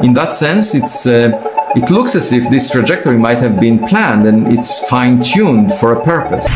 In that sense, it looks as if this trajectory might have been planned and it's fine-tuned for a purpose.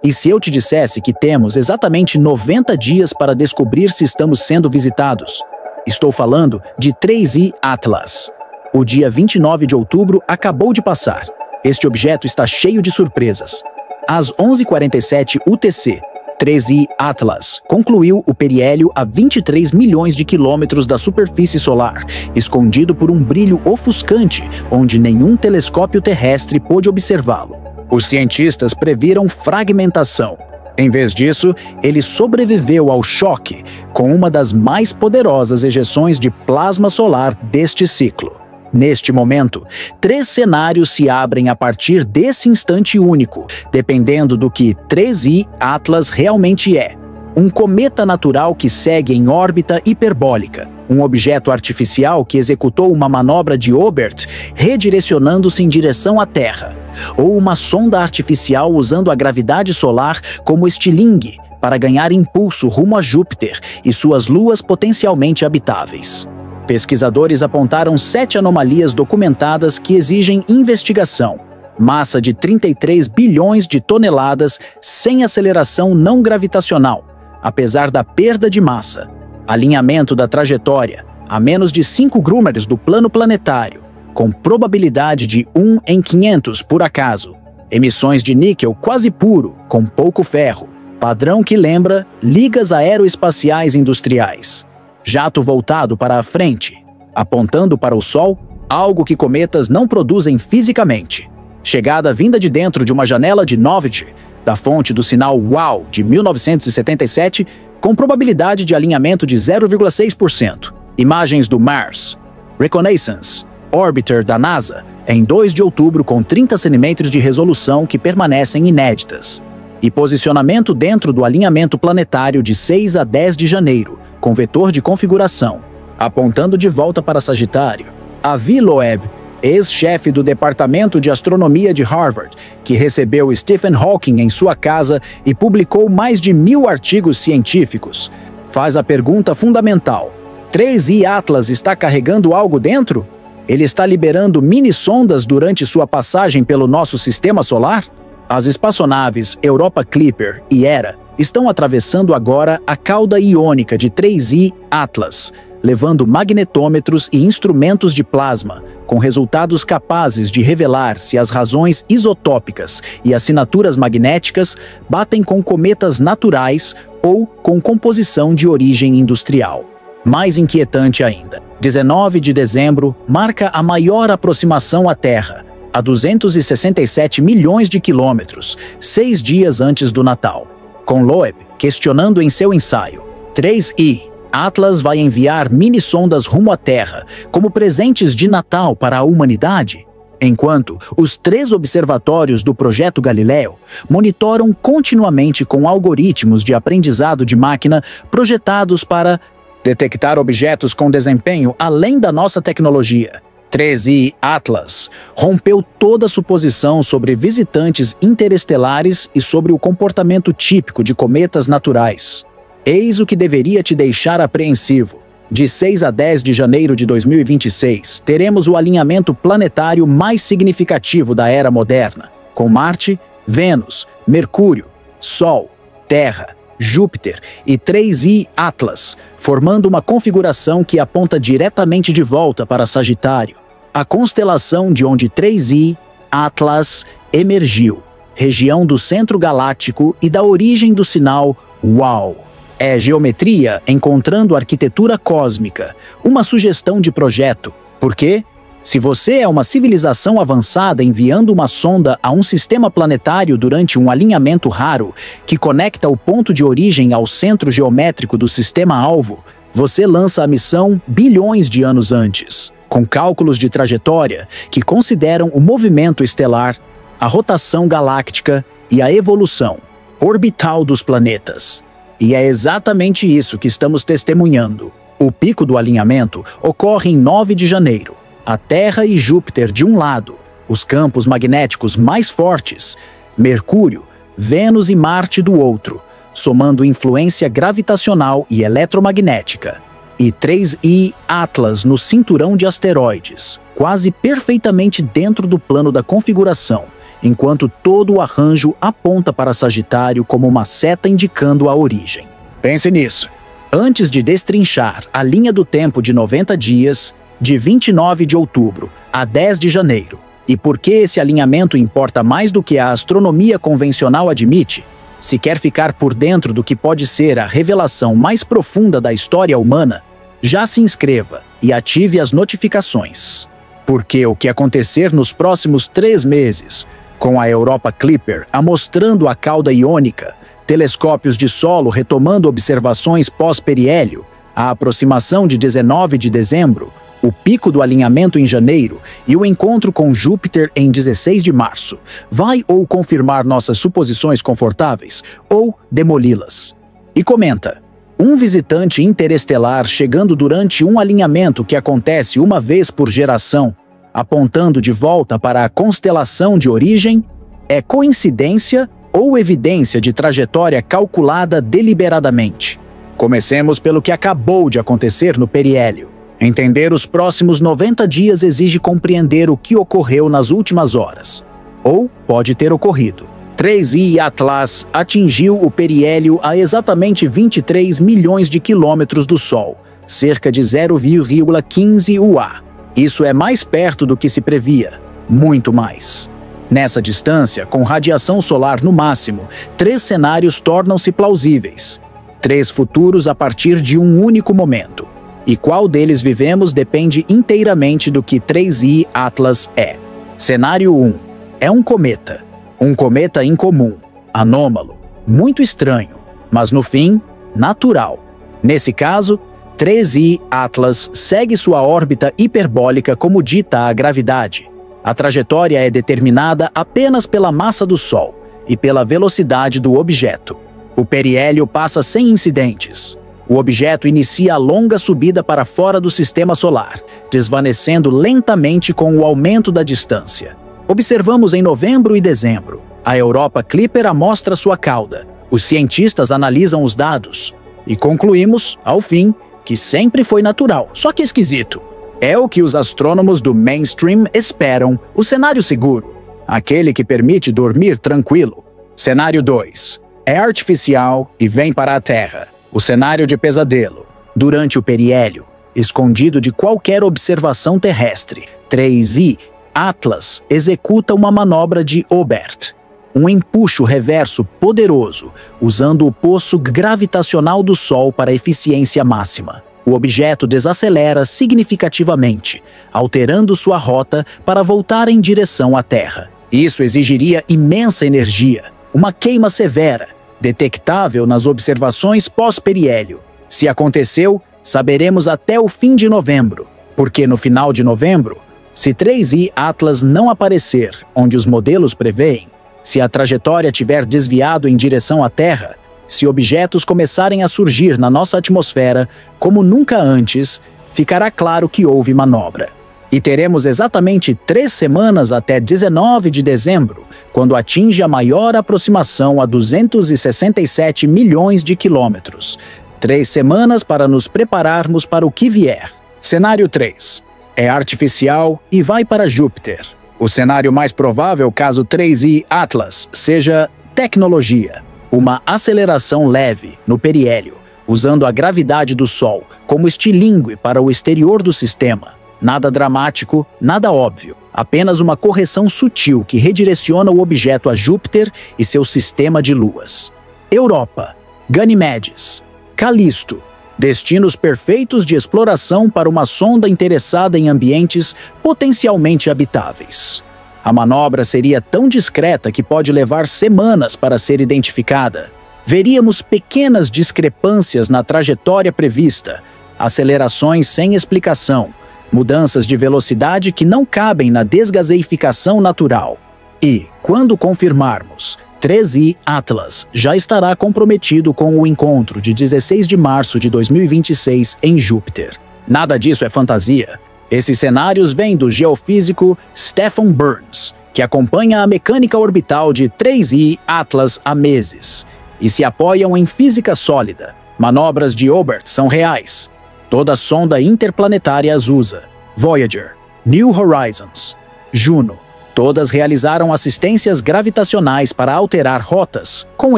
E se eu te dissesse que temos exatamente 90 dias para descobrir se estamos sendo visitados? Estou falando de 3I Atlas. O dia 29 de outubro acabou de passar. Este objeto está cheio de surpresas. Às 11h47 UTC, 3I Atlas concluiu o periélio a 23 milhões de quilômetros da superfície solar, escondido por um brilho ofuscante, onde nenhum telescópio terrestre pôde observá-lo. Os cientistas previram fragmentação. Em vez disso, ele sobreviveu ao choque com uma das mais poderosas ejeções de plasma solar deste ciclo. Neste momento, 3 cenários se abrem a partir desse instante único, dependendo do que 3I Atlas realmente é. Um cometa natural que segue em órbita hiperbólica, um objeto artificial que executou uma manobra de Oberth redirecionando-se em direção à Terra, ou uma sonda artificial usando a gravidade solar como estilingue para ganhar impulso rumo a Júpiter e suas luas potencialmente habitáveis. Pesquisadores apontaram 7 anomalias documentadas que exigem investigação. Massa de 33 bilhões de toneladas sem aceleração não gravitacional, apesar da perda de massa. Alinhamento da trajetória a menos de 5 grúmeres do plano planetário, com probabilidade de 1 em 500 por acaso. Emissões de níquel quase puro, com pouco ferro, padrão que lembra ligas aeroespaciais industriais. Jato voltado para a frente, apontando para o Sol, algo que cometas não produzem fisicamente. Chegada vinda de dentro de uma janela de Novice, da fonte do sinal WOW de 1977, com probabilidade de alinhamento de 0,6%. Imagens do Mars Reconnaissance Orbiter da NASA, em 2 de outubro com 30 cm de resolução que permanecem inéditas. E posicionamento dentro do alinhamento planetário de 6 a 10 de janeiro, com vetor de configuração, apontando de volta para Sagitário. Avi Loeb, ex-chefe do Departamento de Astronomia de Harvard, que recebeu Stephen Hawking em sua casa e publicou mais de 1000 artigos científicos, faz a pergunta fundamental: 3I Atlas está carregando algo dentro? Ele está liberando mini-sondas durante sua passagem pelo nosso sistema solar? As espaçonaves Europa Clipper e Hera estão atravessando agora a cauda iônica de 3I Atlas, levando magnetômetros e instrumentos de plasma, com resultados capazes de revelar se as razões isotópicas e assinaturas magnéticas batem com cometas naturais ou com composição de origem industrial. Mais inquietante ainda, 19 de dezembro marca a maior aproximação à Terra, a 267 milhões de quilômetros, 6 dias antes do Natal. Com Loeb questionando em seu ensaio, 3I Atlas vai enviar mini-sondas rumo à Terra como presentes de Natal para a humanidade? Enquanto os 3 observatórios do Projeto Galileu monitoram continuamente com algoritmos de aprendizado de máquina projetados para detectar objetos com desempenho além da nossa tecnologia. 3I Atlas rompeu toda suposição sobre visitantes interestelares e sobre o comportamento típico de cometas naturais. Eis o que deveria te deixar apreensivo. De 6 a 10 de janeiro de 2026, teremos o alinhamento planetário mais significativo da era moderna, com Marte, Vênus, Mercúrio, Sol, Terra, Júpiter e 3I Atlas, formando uma configuração que aponta diretamente de volta para Sagitário, a constelação de onde 3I Atlas emergiu, região do centro galáctico e da origem do sinal WOW. É geometria encontrando arquitetura cósmica, uma sugestão de projeto. Porque, se você é uma civilização avançada enviando uma sonda a um sistema planetário durante um alinhamento raro que conecta o ponto de origem ao centro geométrico do sistema-alvo, você lança a missão bilhões de anos antes, com cálculos de trajetória que consideram o movimento estelar, a rotação galáctica e a evolução orbital dos planetas. E é exatamente isso que estamos testemunhando. O pico do alinhamento ocorre em 9 de janeiro. A Terra e Júpiter de um lado, os campos magnéticos mais fortes, Mercúrio, Vênus e Marte do outro, somando influência gravitacional e eletromagnética, e 3I Atlas no cinturão de asteroides, quase perfeitamente dentro do plano da configuração, enquanto todo o arranjo aponta para Sagitário como uma seta indicando a origem. Pense nisso. Antes de destrinchar a linha do tempo de 90 dias, de 29 de outubro a 10 de janeiro, e por que esse alinhamento importa mais do que a astronomia convencional admite, se quer ficar por dentro do que pode ser a revelação mais profunda da história humana, já se inscreva e ative as notificações. Porque o que acontecer nos próximos 3 meses, com a Europa Clipper amostrando a cauda iônica, telescópios de solo retomando observações pós-periélio, a aproximação de 19 de dezembro, o pico do alinhamento em janeiro e o encontro com Júpiter em 16 de março, vai ou confirmar nossas suposições confortáveis ou demoli-las. E comenta: um visitante interestelar chegando durante um alinhamento que acontece uma vez por geração, apontando de volta para a constelação de origem, é coincidência ou evidência de trajetória calculada deliberadamente? Comecemos pelo que acabou de acontecer no periélio. Entender os próximos 90 dias exige compreender o que ocorreu nas últimas horas. Ou pode ter ocorrido. 3I Atlas atingiu o periélio a exatamente 23 milhões de quilômetros do Sol, cerca de 0,15 UA. Isso é mais perto do que se previa, muito mais. Nessa distância, com radiação solar no máximo, 3 cenários tornam-se plausíveis. 3 futuros a partir de um único momento. E qual deles vivemos depende inteiramente do que 3I Atlas é. Cenário 1. É um cometa. Um cometa incomum, anômalo, muito estranho, mas no fim, natural. Nesse caso, 3I Atlas segue sua órbita hiperbólica como dita a gravidade. A trajetória é determinada apenas pela massa do Sol e pela velocidade do objeto. O periélio passa sem incidentes. O objeto inicia a longa subida para fora do sistema solar, desvanecendo lentamente com o aumento da distância. Observamos em novembro e dezembro. A Europa Clipper amostra sua cauda. Os cientistas analisam os dados. E concluímos, ao fim, que sempre foi natural, só que esquisito. É o que os astrônomos do mainstream esperam, o cenário seguro. Aquele que permite dormir tranquilo. Cenário 2. É artificial e vem para a Terra. O cenário de pesadelo. Durante o periélio, escondido de qualquer observação terrestre, 3I Atlas executa uma manobra de Oberth, um empuxo reverso poderoso, usando o poço gravitacional do Sol para eficiência máxima. O objeto desacelera significativamente, alterando sua rota para voltar em direção à Terra. Isso exigiria imensa energia, uma queima severa, detectável nas observações pós-periélio. Se aconteceu, saberemos até o fim de novembro, porque no final de novembro, se 3I Atlas não aparecer onde os modelos preveem, se a trajetória tiver desviado em direção à Terra, se objetos começarem a surgir na nossa atmosfera como nunca antes, ficará claro que houve manobra. E teremos exatamente 3 semanas até 19 de dezembro, quando atinge a maior aproximação a 267 milhões de quilômetros. 3 semanas para nos prepararmos para o que vier. Cenário 3. É artificial e vai para Júpiter. O cenário mais provável caso 3I Atlas seja tecnologia. Uma aceleração leve no periélio, usando a gravidade do Sol como estilingue para o exterior do sistema. Nada dramático, nada óbvio. Apenas uma correção sutil que redireciona o objeto a Júpiter e seu sistema de luas. Europa, Ganimedes, Calisto. Destinos perfeitos de exploração para uma sonda interessada em ambientes potencialmente habitáveis. A manobra seria tão discreta que pode levar semanas para ser identificada. Veríamos pequenas discrepâncias na trajetória prevista, acelerações sem explicação, mudanças de velocidade que não cabem na desgaseificação natural. E, quando confirmarmos, 3I Atlas já estará comprometido com o encontro de 16 de março de 2026 em Júpiter. Nada disso é fantasia. Esses cenários vêm do geofísico Stephen Burns, que acompanha a mecânica orbital de 3I Atlas há meses. e se apoiam em física sólida. Manobras de Oberth são reais. Toda sonda interplanetária as usa. Voyager, New Horizons, Juno, todas realizaram assistências gravitacionais para alterar rotas com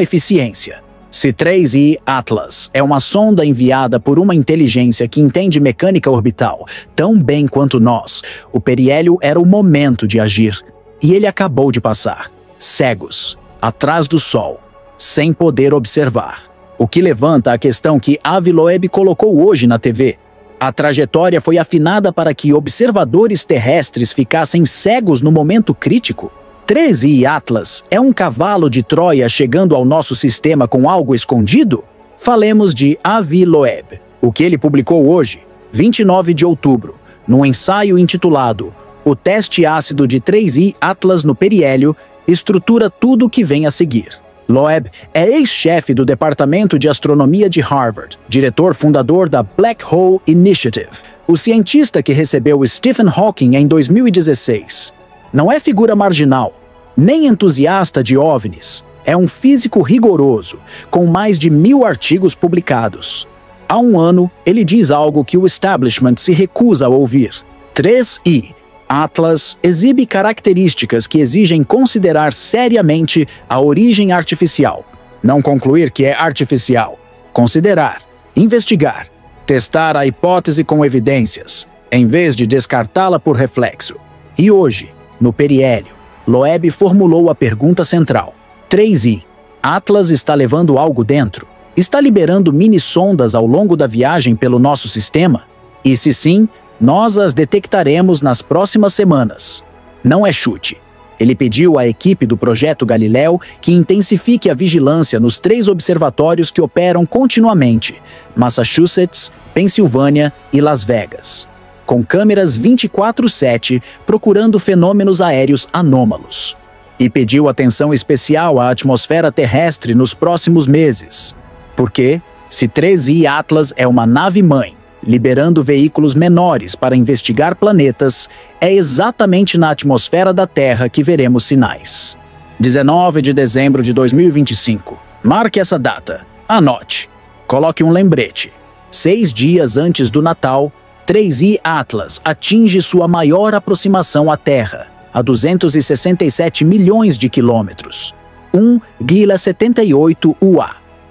eficiência. Se 3I Atlas é uma sonda enviada por uma inteligência que entende mecânica orbital tão bem quanto nós, o periélio era o momento de agir. E ele acabou de passar, cegos, atrás do Sol, sem poder observar. O que levanta a questão que Avi Loeb colocou hoje na TV. A trajetória foi afinada para que observadores terrestres ficassem cegos no momento crítico. 3I Atlas é um cavalo de Troia chegando ao nosso sistema com algo escondido? Falemos de Avi Loeb. O que ele publicou hoje, 29 de outubro, num ensaio intitulado O Teste Ácido de 3I Atlas no Periélio, estrutura tudo o que vem a seguir. Loeb é ex-chefe do Departamento de Astronomia de Harvard, diretor fundador da Black Hole Initiative, o cientista que recebeu Stephen Hawking em 2016. Não é figura marginal, nem entusiasta de OVNIs. É um físico rigoroso, com mais de 1000 artigos publicados. Há um ano, ele diz algo que o establishment se recusa a ouvir. 3I Atlas exibe características que exigem considerar seriamente a origem artificial. Não concluir que é artificial. Considerar, investigar, testar a hipótese com evidências, em vez de descartá-la por reflexo. E hoje, no periélio, Loeb formulou a pergunta central. 3I Atlas está levando algo dentro? Está liberando mini-sondas ao longo da viagem pelo nosso sistema? E se sim, nós as detectaremos nas próximas semanas. Não é chute. Ele pediu à equipe do Projeto Galileu que intensifique a vigilância nos 3 observatórios que operam continuamente: Massachusetts, Pensilvânia e Las Vegas, com câmeras 24/7 procurando fenômenos aéreos anômalos. E pediu atenção especial à atmosfera terrestre nos próximos meses. Porque, se 3I Atlas é uma nave-mãe, liberando veículos menores para investigar planetas, é exatamente na atmosfera da Terra que veremos sinais. 19 de dezembro de 2025. Marque essa data. Anote. Coloque um lembrete. 6 dias antes do Natal, 3I Atlas atinge sua maior aproximação à Terra, a 267 milhões de quilômetros. 1,78 UA.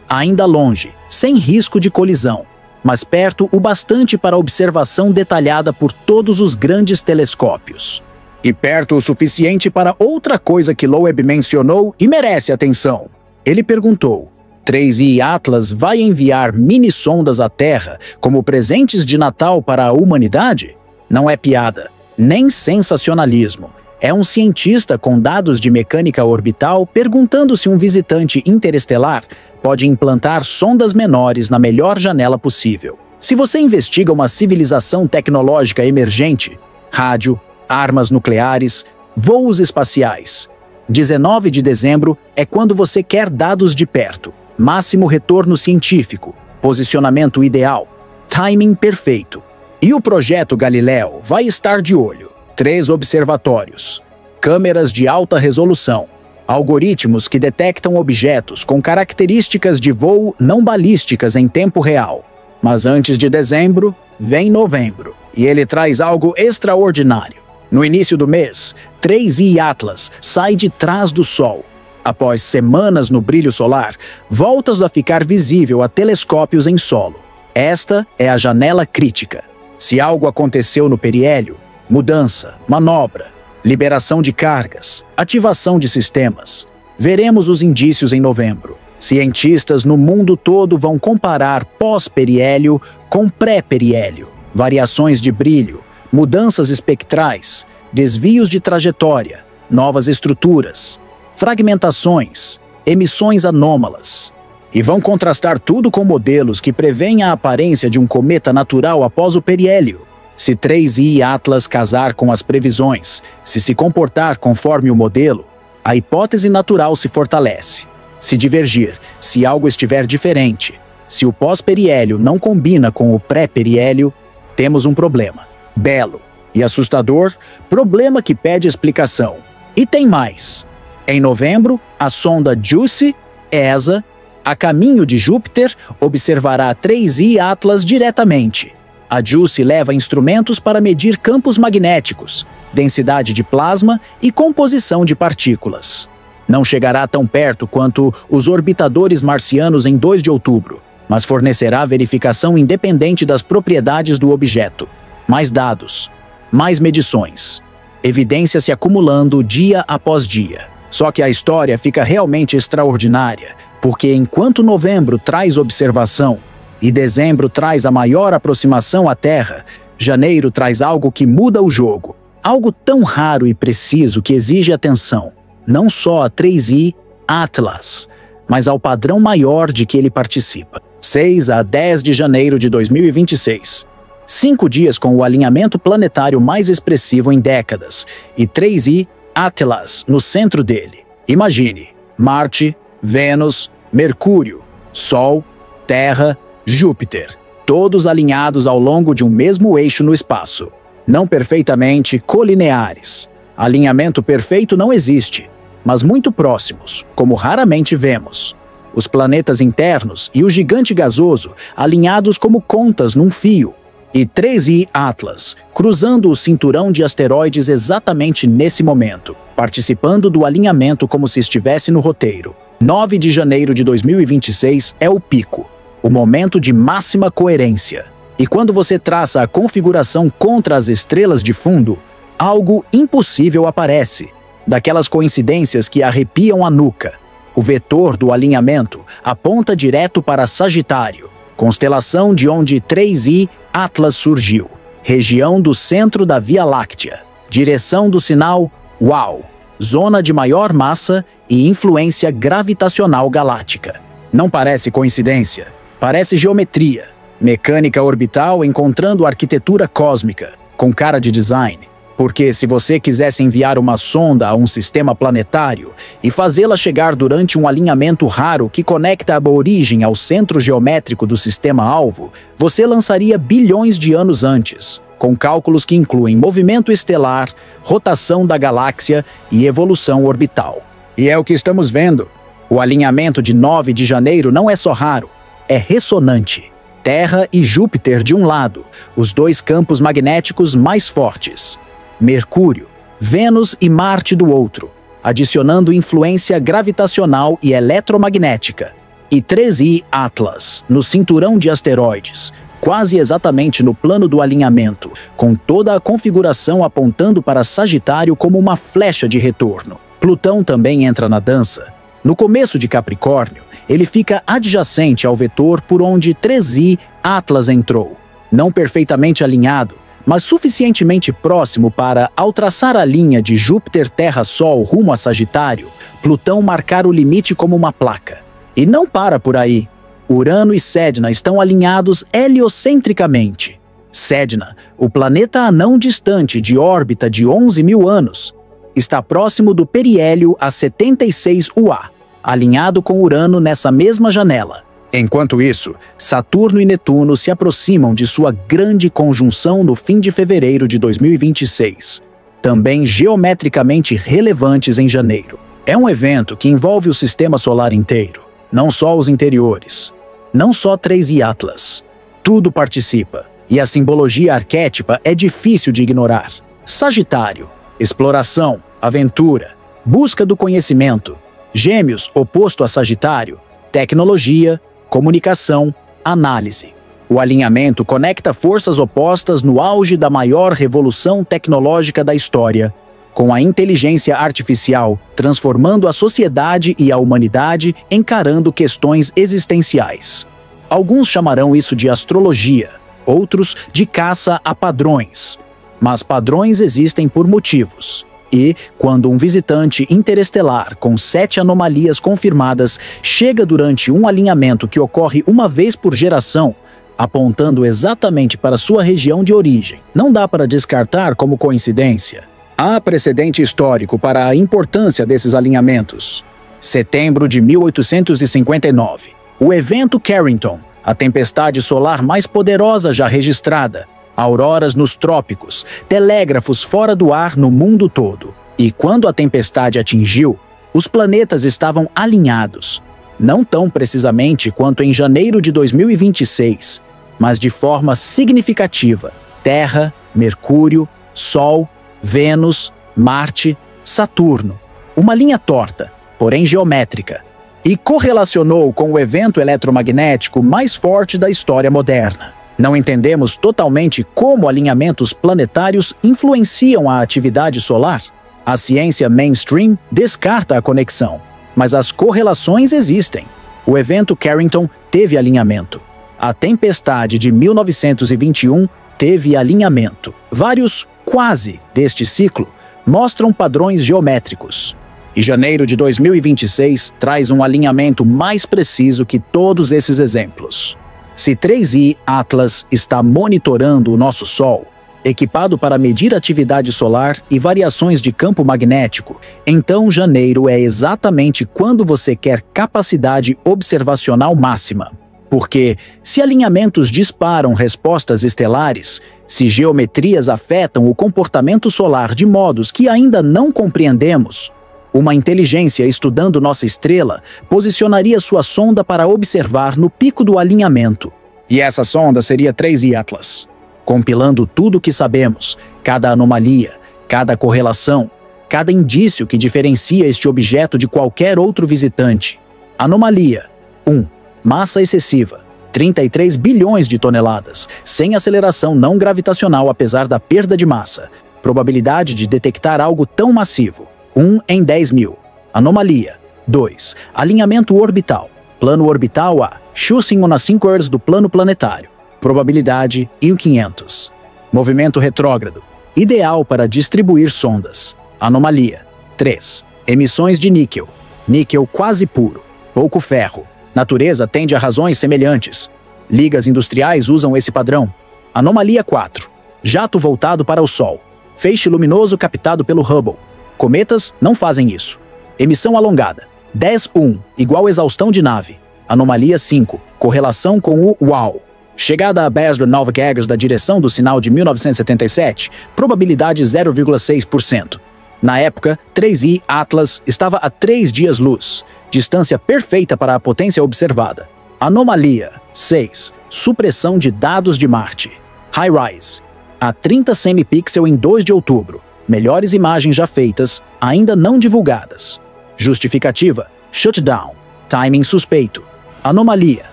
Ainda longe, sem risco de colisão, mas perto o bastante para observação detalhada por todos os grandes telescópios. E perto o suficiente para outra coisa que Loeb mencionou e merece atenção. Ele perguntou: 3I Atlas vai enviar mini-sondas à Terra como presentes de Natal para a humanidade? Não é piada, nem sensacionalismo. É um cientista com dados de mecânica orbital perguntando se um visitante interestelar pode implantar sondas menores na melhor janela possível. Se você investiga uma civilização tecnológica emergente, rádio, armas nucleares, voos espaciais, 19 de dezembro é quando você quer dados de perto, máximo retorno científico, posicionamento ideal, timing perfeito. E o Projeto Galileu vai estar de olho. 3 observatórios, câmeras de alta resolução, algoritmos que detectam objetos com características de voo não balísticas em tempo real. Mas antes de dezembro, vem novembro, e ele traz algo extraordinário. No início do mês, 3I Atlas sai de trás do Sol. Após semanas no brilho solar, volta a ficar visível a telescópios em solo. Esta é a janela crítica. Se algo aconteceu no periélio, mudança, manobra, liberação de cargas, ativação de sistemas. Veremos os indícios em novembro. Cientistas no mundo todo vão comparar pós-periélio com pré-periélio, variações de brilho, mudanças espectrais, desvios de trajetória, novas estruturas, fragmentações, emissões anômalas. E vão contrastar tudo com modelos que prevêem a aparência de um cometa natural após o periélio. Se 3I Atlas casar com as previsões, se comportar conforme o modelo, a hipótese natural se fortalece. Se divergir, se algo estiver diferente, se o pós-periélio não combina com o pré-periélio, temos um problema. Belo e assustador, problema que pede explicação. E tem mais. Em novembro, a sonda JUICE, ESA, A caminho de Júpiter, observará 3I Atlas diretamente. A JUICE leva instrumentos para medir campos magnéticos, densidade de plasma e composição de partículas. Não chegará tão perto quanto os orbitadores marcianos em 2 de outubro, mas fornecerá verificação independente das propriedades do objeto. Mais dados, mais medições. Evidência se acumulando dia após dia. Só que a história fica realmente extraordinária, porque enquanto novembro traz observação e dezembro traz a maior aproximação à Terra, janeiro traz algo que muda o jogo. Algo tão raro e preciso que exige atenção, não só a 3I Atlas, mas ao padrão maior de que ele participa. 6 a 10 de janeiro de 2026. 5 dias com o alinhamento planetário mais expressivo em décadas, e 3I Atlas no centro dele. Imagine Marte, Vênus, Mercúrio, Sol, Terra, Júpiter, todos alinhados ao longo de um mesmo eixo no espaço. Não perfeitamente colineares. Alinhamento perfeito não existe, mas muito próximos, como raramente vemos. Os planetas internos e o gigante gasoso alinhados como contas num fio. E 3I Atlas, cruzando o cinturão de asteroides exatamente nesse momento, participando do alinhamento como se estivesse no roteiro. 9 de janeiro de 2026 é o pico, o momento de máxima coerência. E quando você traça a configuração contra as estrelas de fundo, algo impossível aparece, daquelas coincidências que arrepiam a nuca. O vetor do alinhamento aponta direto para Sagitário, constelação de onde 3I Atlas surgiu, região do centro da Via Láctea, direção do sinal UAU, zona de maior massa e influência gravitacional galáctica. Não parece coincidência, parece geometria, mecânica orbital encontrando arquitetura cósmica, com cara de design. Porque se você quisesse enviar uma sonda a um sistema planetário e fazê-la chegar durante um alinhamento raro que conecta a origem ao centro geométrico do sistema-alvo, você lançaria bilhões de anos antes, com cálculos que incluem movimento estelar, rotação da galáxia e evolução orbital. E é o que estamos vendo. O alinhamento de 9 de janeiro não é só raro, é ressonante. Terra e Júpiter de um lado, os dois campos magnéticos mais fortes. Mercúrio, Vênus e Marte do outro, adicionando influência gravitacional e eletromagnética. E 3I Atlas, no cinturão de asteroides, quase exatamente no plano do alinhamento, com toda a configuração apontando para Sagitário como uma flecha de retorno. Plutão também entra na dança. No começo de Capricórnio, ele fica adjacente ao vetor por onde 3I Atlas entrou, não perfeitamente alinhado, mas suficientemente próximo para, ao traçar a linha de Júpiter-Terra-Sol rumo a Sagitário, Plutão marcar o limite como uma placa. E não para por aí. Urano e Sedna estão alinhados heliocentricamente. Sedna, o planeta anão distante de órbita de 11 mil anos, está próximo do periélio a 76 UA, alinhado com Urano nessa mesma janela. Enquanto isso, Saturno e Netuno se aproximam de sua grande conjunção no fim de fevereiro de 2026, também geometricamente relevantes em janeiro. É um evento que envolve o sistema solar inteiro, não só os interiores, não só 3I Atlas. Tudo participa, e a simbologia arquétipa é difícil de ignorar. Sagitário, exploração, aventura, busca do conhecimento. Gêmeos, oposto a Sagitário, tecnologia, comunicação, análise. O alinhamento conecta forças opostas no auge da maior revolução tecnológica da história, com a inteligência artificial transformando a sociedade e a humanidade encarando questões existenciais. Alguns chamarão isso de astrologia, outros de caça a padrões. Mas padrões existem por motivos. E, quando um visitante interestelar com 7 anomalias confirmadas chega durante um alinhamento que ocorre uma vez por geração, apontando exatamente para sua região de origem, não dá para descartar como coincidência. Há precedente histórico para a importância desses alinhamentos. Setembro de 1859. O evento Carrington, a tempestade solar mais poderosa já registrada. Auroras nos trópicos, telégrafos fora do ar no mundo todo. E quando a tempestade atingiu, os planetas estavam alinhados. não tão precisamente quanto em janeiro de 2026, mas de forma significativa: Terra, Mercúrio, Sol, Vênus, Marte, Saturno. Uma linha torta, porém geométrica, e correlacionou com o evento eletromagnético mais forte da história moderna. Não entendemos totalmente como alinhamentos planetários influenciam a atividade solar. A ciência mainstream descarta a conexão, mas as correlações existem. O evento Carrington teve alinhamento. A tempestade de 1921 teve alinhamento. Vários quase deste ciclo mostram padrões geométricos. E janeiro de 2026 traz um alinhamento mais preciso que todos esses exemplos. Se 3i Atlas está monitorando o nosso Sol, equipado para medir atividade solar e variações de campo magnético, então janeiro é exatamente quando você quer capacidade observacional máxima. Porque, se alinhamentos disparam respostas estelares, se geometrias afetam o comportamento solar de modos que ainda não compreendemos, uma inteligência estudando nossa estrela posicionaria sua sonda para observar no pico do alinhamento. E essa sonda seria 3i Atlas, compilando tudo o que sabemos, cada anomalia, cada correlação, cada indício que diferencia este objeto de qualquer outro visitante. Anomalia 1. Massa excessiva, 33 bilhões de toneladas, sem aceleração não gravitacional apesar da perda de massa. Probabilidade de detectar algo tão massivo, 1 em 10 mil. Anomalia 2. Alinhamento orbital. Plano orbital a Schussing-Onassincoers do plano planetário. Probabilidade 1/500. Movimento retrógrado. Ideal para distribuir sondas. Anomalia 3. Emissões de níquel. Níquel quase puro. Pouco ferro. Natureza tende a razões semelhantes. Ligas industriais usam esse padrão. Anomalia 4. Jato voltado para o Sol. Feixe luminoso captado pelo Hubble. Cometas não fazem isso. Emissão alongada. 10-1, igual exaustão de nave. Anomalia 5, correlação com o UAU. Chegada a Bessel Novgagers da direção do sinal de 1977, probabilidade 0,6%. Na época, 3i Atlas estava a 3 dias-luz, distância perfeita para a potência observada. Anomalia 6, supressão de dados de Marte. HiRISE, a 30 semipixel em 2 de outubro. Melhores imagens já feitas, ainda não divulgadas. Justificativa: shutdown, timing suspeito. Anomalia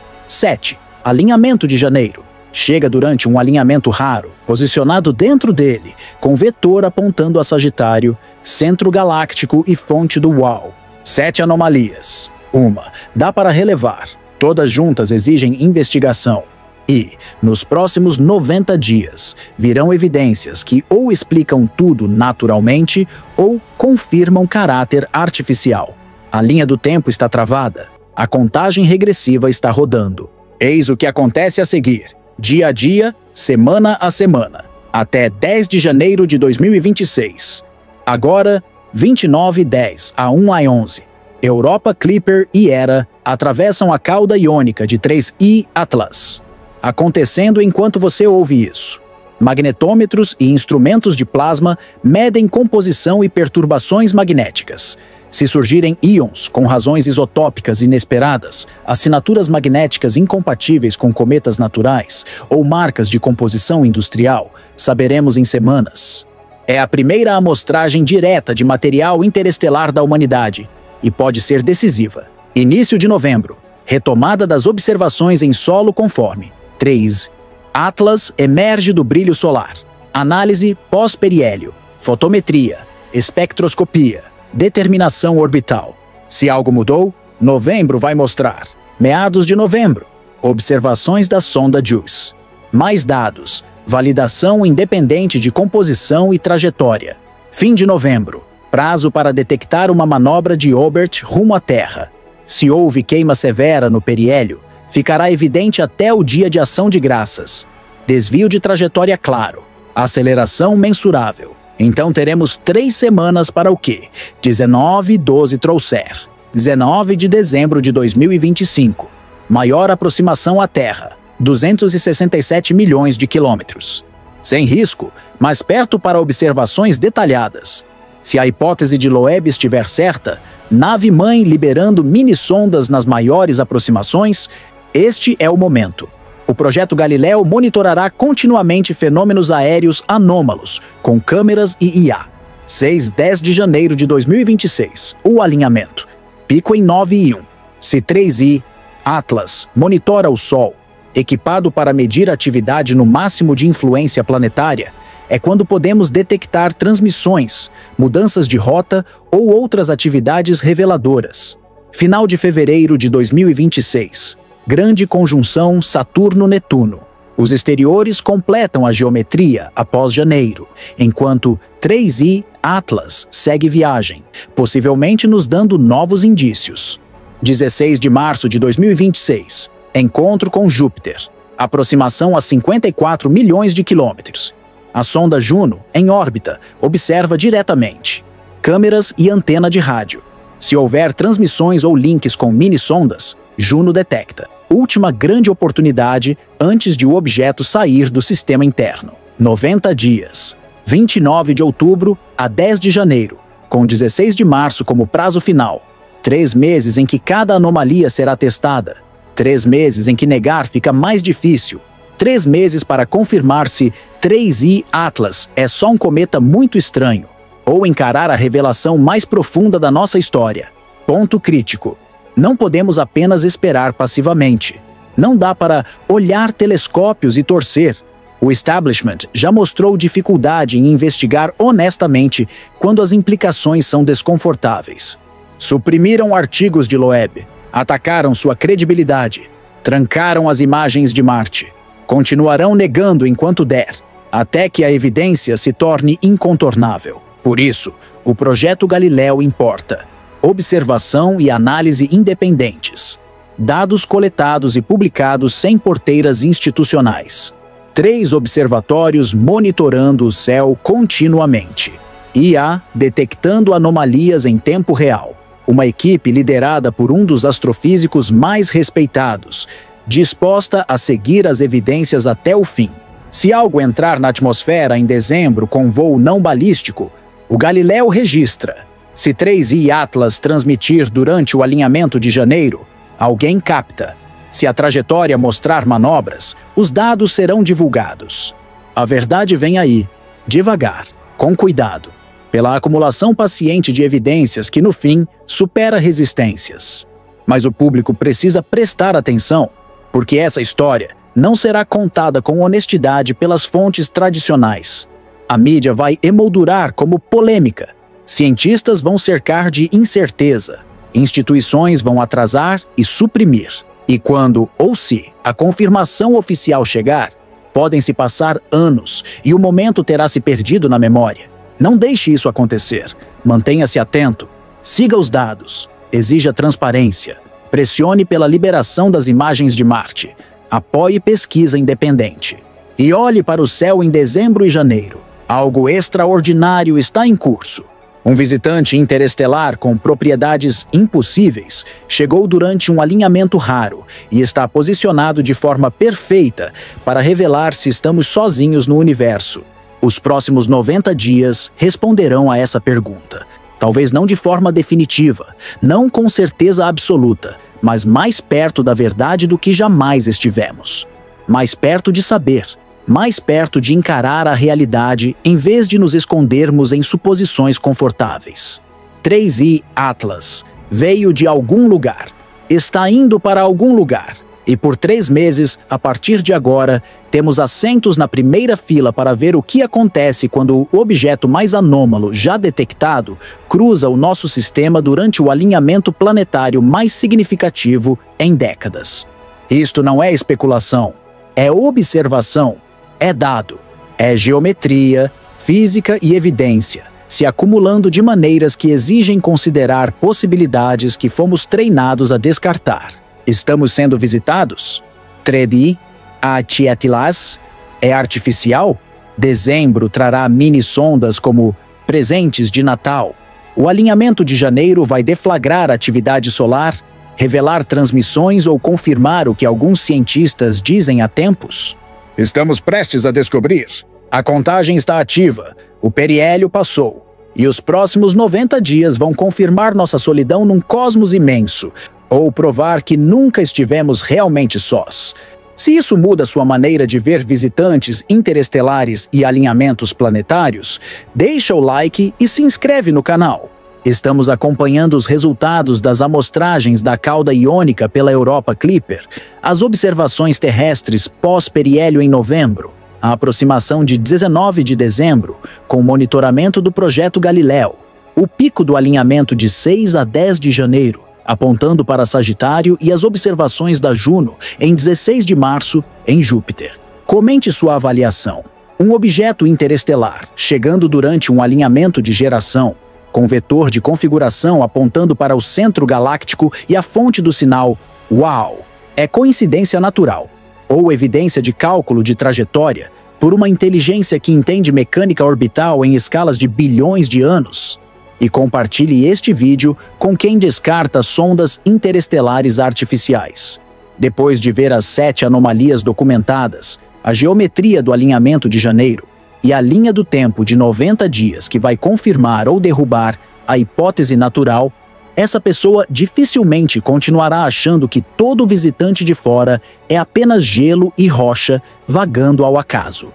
7, alinhamento de janeiro. Chega durante um alinhamento raro, posicionado dentro dele, com vetor apontando a Sagitário, centro galáctico e fonte do UAU. 7 anomalias. Uma dá para relevar, todas juntas exigem investigação. E, nos próximos 90 dias, virão evidências que ou explicam tudo naturalmente ou confirmam caráter artificial. A linha do tempo está travada, a contagem regressiva está rodando. Eis o que acontece a seguir, dia a dia, semana a semana, até 10 de janeiro de 2026. Agora, 29:10 a 1:11. Europa Clipper e Hera atravessam a cauda iônica de 3i Atlas. Acontecendo enquanto você ouve isso. Magnetômetros e instrumentos de plasma medem composição e perturbações magnéticas. Se surgirem íons com razões isotópicas inesperadas, assinaturas magnéticas incompatíveis com cometas naturais ou marcas de composição industrial, saberemos em semanas. É a primeira amostragem direta de material interestelar da humanidade e pode ser decisiva. Início de novembro. Retomada das observações em solo conforme 3. Atlas emerge do brilho solar. Análise pós-periélio. Fotometria. Espectroscopia. Determinação orbital. Se algo mudou, novembro vai mostrar. Meados de novembro. Observações da sonda JUICE. Mais dados. Validação independente de composição e trajetória. Fim de novembro. Prazo para detectar uma manobra de Oberth rumo à Terra. Se houve queima severa no periélio, ficará evidente até o dia de ação de graças. Desvio de trajetória claro. Aceleração mensurável. Então teremos 3 semanas para o que 19/12 trouxer. 19 de dezembro de 2025. Maior aproximação à Terra. 267 milhões de quilômetros. Sem risco, mas perto para observações detalhadas. Se a hipótese de Loeb estiver certa, nave-mãe liberando mini-sondas nas maiores aproximações, este é o momento. O projeto Galileu monitorará continuamente fenômenos aéreos anômalos, com câmeras e IA. 6-10 de janeiro de 2026. O alinhamento. Pico em 9:1. Se 3I, Atlas, monitora o Sol, equipado para medir a atividade no máximo de influência planetária, é quando podemos detectar transmissões, mudanças de rota ou outras atividades reveladoras. Final de fevereiro de 2026. Grande conjunção Saturno-Netuno. Os exteriores completam a geometria após janeiro, enquanto 3I Atlas segue viagem, possivelmente nos dando novos indícios. 16 de março de 2026. Encontro com Júpiter. Aproximação a 54 milhões de quilômetros. A sonda Juno, em órbita, observa diretamente. Câmeras e antena de rádio. Se houver transmissões ou links com mini-sondas, Juno detecta. Última grande oportunidade antes de o objeto sair do sistema interno. 90 dias. 29 de outubro a 10 de janeiro, com 16 de março como prazo final. 3 meses em que cada anomalia será testada. 3 meses em que negar fica mais difícil. 3 meses para confirmar se 3I Atlas é só um cometa muito estranho, ou encarar a revelação mais profunda da nossa história. Ponto crítico. Não podemos apenas esperar passivamente. Não dá para olhar telescópios e torcer. O establishment já mostrou dificuldade em investigar honestamente quando as implicações são desconfortáveis. Suprimiram artigos de Loeb, atacaram sua credibilidade, trancaram as imagens de Marte. Continuarão negando enquanto der, até que a evidência se torne incontornável. Por isso, o projeto Galileu importa. Observação e análise independentes. Dados coletados e publicados sem porteiras institucionais. 3 observatórios monitorando o céu continuamente. IA detectando anomalias em tempo real. Uma equipe liderada por um dos astrofísicos mais respeitados, disposta a seguir as evidências até o fim. Se algo entrar na atmosfera em dezembro com voo não balístico, o Galileu registra. Se 3I Atlas transmitir durante o alinhamento de janeiro, alguém capta. Se a trajetória mostrar manobras, os dados serão divulgados. A verdade vem aí, devagar, com cuidado, pela acumulação paciente de evidências que, no fim, supera resistências. Mas o público precisa prestar atenção, porque essa história não será contada com honestidade pelas fontes tradicionais. A mídia vai emoldurar como polêmica. Cientistas vão cercar de incerteza. Instituições vão atrasar e suprimir. E quando, ou se, a confirmação oficial chegar, podem se passar anos e o momento terá se perdido na memória. Não deixe isso acontecer. Mantenha-se atento. Siga os dados. Exija transparência. Pressione pela liberação das imagens de Marte. Apoie pesquisa independente. E olhe para o céu em dezembro e janeiro. Algo extraordinário está em curso. Um visitante interestelar com propriedades impossíveis chegou durante um alinhamento raro e está posicionado de forma perfeita para revelar se estamos sozinhos no universo. Os próximos 90 dias responderão a essa pergunta. Talvez não de forma definitiva, não com certeza absoluta, mas mais perto da verdade do que jamais estivemos. Mais perto de saber. Mais perto de encarar a realidade em vez de nos escondermos em suposições confortáveis. 3I Atlas veio de algum lugar, está indo para algum lugar, e por 3 meses, a partir de agora, temos assentos na primeira fila para ver o que acontece quando o objeto mais anômalo já detectado cruza o nosso sistema durante o alinhamento planetário mais significativo em décadas. Isto não é especulação, é observação. É dado, é geometria, física e evidência, se acumulando de maneiras que exigem considerar possibilidades que fomos treinados a descartar. Estamos sendo visitados? 3D, Atlas, é artificial? Dezembro trará mini-sondas como presentes de Natal. O alinhamento de janeiro vai deflagrar a atividade solar, revelar transmissões ou confirmar o que alguns cientistas dizem há tempos? Estamos prestes a descobrir. A contagem está ativa. O periélio passou. E os próximos 90 dias vão confirmar nossa solidão num cosmos imenso, ou provar que nunca estivemos realmente sós. Se isso muda sua maneira de ver visitantes interestelares e alinhamentos planetários, deixa o like e se inscreve no canal. Estamos acompanhando os resultados das amostragens da cauda iônica pela Europa Clipper, as observações terrestres pós-periélio em novembro, a aproximação de 19 de dezembro, com o monitoramento do projeto Galileu, o pico do alinhamento de 6 a 10 de janeiro, apontando para Sagitário, e as observações da Juno em 16 de março em Júpiter. Comente sua avaliação. Um objeto interestelar, chegando durante um alinhamento de geração, com vetor de configuração apontando para o centro galáctico e a fonte do sinal UAU, é coincidência natural ou evidência de cálculo de trajetória por uma inteligência que entende mecânica orbital em escalas de bilhões de anos? E compartilhe este vídeo com quem descarta sondas interestelares artificiais. Depois de ver as 7 anomalias documentadas, a geometria do alinhamento de janeiro e a linha do tempo de 90 dias que vai confirmar ou derrubar a hipótese natural, essa pessoa dificilmente continuará achando que todo visitante de fora é apenas gelo e rocha vagando ao acaso.